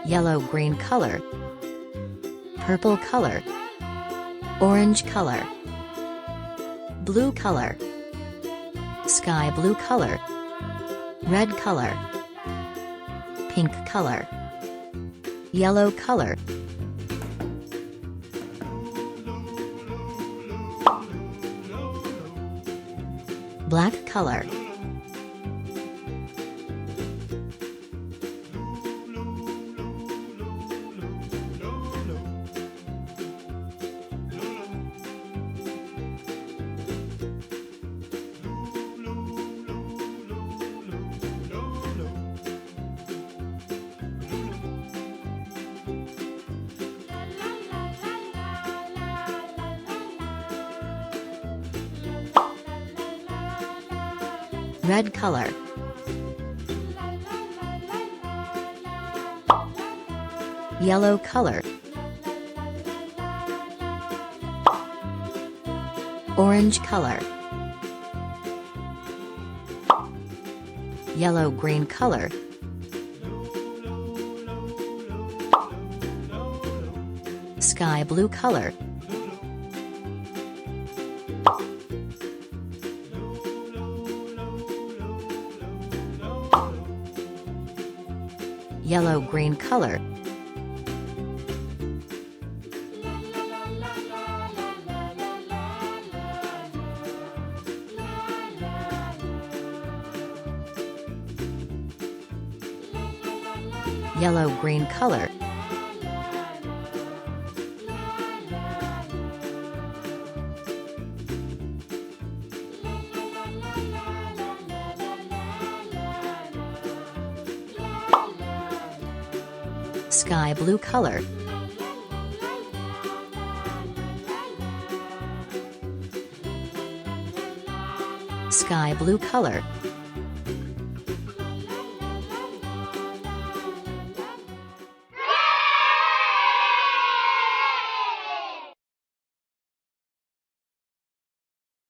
yellow-green color, purple color, orange color, blue color, sky blue color, red color, pink color, yellow color, black color, red color, yellow color, orange color, yellow-green color, sky blue color, yellow-green color, yellow-green color, sky blue color, sky blue color.